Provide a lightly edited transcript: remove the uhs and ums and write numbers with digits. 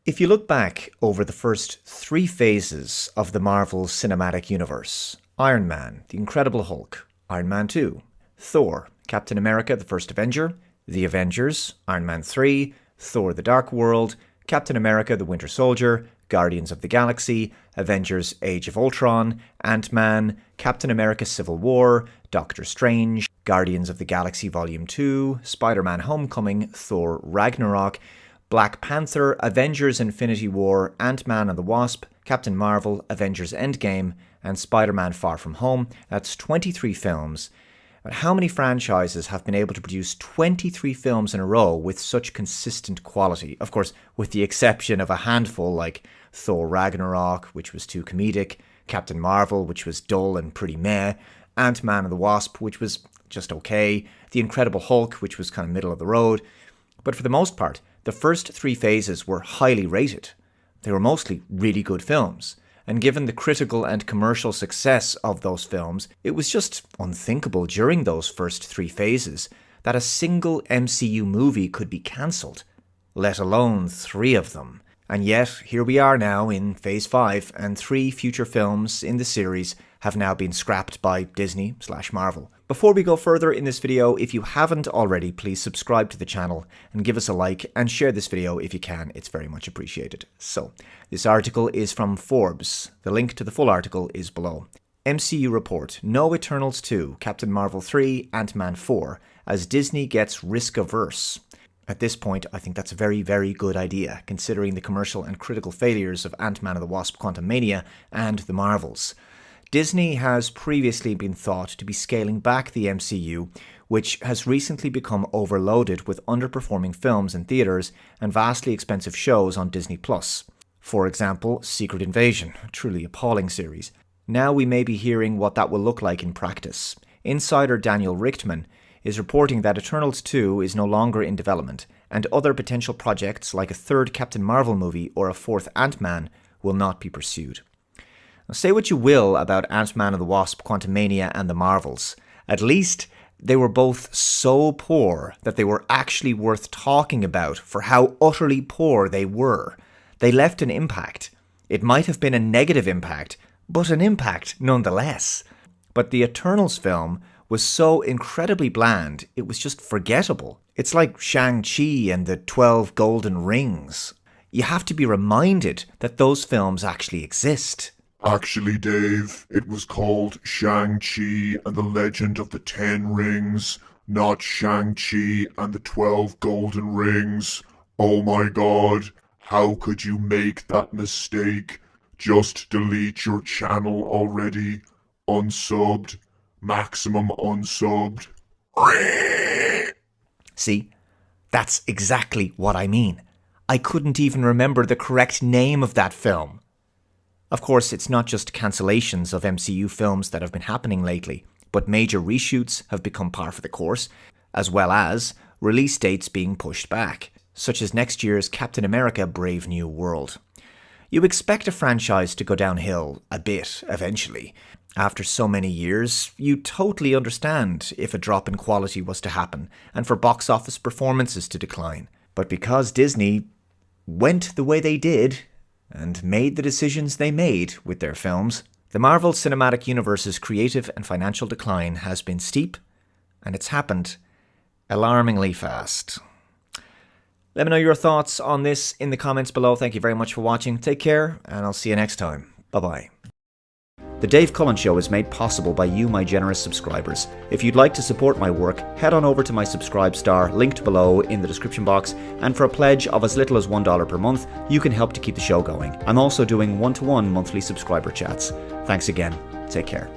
If you look back over the first 3 phases of the Marvel Cinematic Universe, Iron Man, The Incredible Hulk, Iron Man 2, Thor, Captain America, The First Avenger, The Avengers, Iron Man 3, Thor The Dark World, Captain America The Winter Soldier, Guardians of the Galaxy, Avengers Age of Ultron, Ant-Man, Captain America Civil War, Doctor Strange, Guardians of the Galaxy Volume 2, Spider-Man Homecoming, Thor Ragnarok, Black Panther, Avengers Infinity War, Ant-Man and the Wasp, Captain Marvel, Avengers Endgame, and Spider-Man Far From Home. That's 23 films. But how many franchises have been able to produce 23 films in a row with such consistent quality? Of course, with the exception of a handful like Thor Ragnarok, which was too comedic, Captain Marvel, which was dull and pretty meh, Ant-Man and the Wasp, which was just okay, The Incredible Hulk, which was kind of middle of the road. But for the most part, the first 3 phases were highly rated. They were mostly really good films. And given the critical and commercial success of those films, it was just unthinkable during those first 3 phases that a single MCU movie could be cancelled, let alone 3 of them. And yet, here we are now in Phase 5, and 3 future films in the series have now been scrapped by Disney/Marvel. Before we go further in this video, if you haven't already, please subscribe to the channel and give us a like and share this video if you can. It's very much appreciated. So, this article is from Forbes. The link to the full article is below. MCU report, No Eternals 2, Captain Marvel 3, Ant-Man 4, as Disney gets risk-averse. At this point, I think that's a very, very good idea, considering the commercial and critical failures of Ant-Man and the Wasp: Quantumania and the Marvels. Disney has previously been thought to be scaling back the MCU, which has recently become overloaded with underperforming films in theaters and vastly expensive shows on Disney+. For example, Secret Invasion, a truly appalling series. Now we may be hearing what that will look like in practice. Insider Daniel Richtman is reporting that Eternals 2 is no longer in development, and other potential projects like a 3rd Captain Marvel movie or a 4th Ant-Man will not be pursued. Now, say what you will about Ant-Man and the Wasp: Quantumania and the Marvels. At least they were both so poor that they were actually worth talking about for how utterly poor they were. They left an impact. It might have been a negative impact, but an impact nonetheless. But the Eternals film was so incredibly bland, it was just forgettable. It's like Shang-Chi and the 12 Golden Rings. You have to be reminded that those films actually exist. Actually, Dave, it was called Shang-Chi and the Legend of the 10 Rings, not Shang-Chi and the 12 Golden Rings. Oh my god, how could you make that mistake? Just delete your channel already. Unsubbed. Maximum unsubbed. See, that's exactly what I mean. I couldn't even remember the correct name of that film. Of course, it's not just cancellations of MCU films that have been happening lately, but major reshoots have become par for the course, as well as release dates being pushed back, such as next year's Captain America: Brave New World. You expect a franchise to go downhill a bit eventually. After so many years, you totally understand if a drop in quality was to happen and for box office performances to decline. But because Disney went the way they did and made the decisions they made with their films, the Marvel Cinematic Universe's creative and financial decline has been steep, and it's happened alarmingly fast. Let me know your thoughts on this in the comments below. Thank you very much for watching. Take care, and I'll see you next time. Bye-bye. The Dave Cullen Show is made possible by you, my generous subscribers. If you'd like to support my work, head on over to my Subscribe star, linked below in the description box, and for a pledge of as little as $1 per month, you can help to keep the show going. I'm also doing one-to-one monthly subscriber chats. Thanks again. Take care.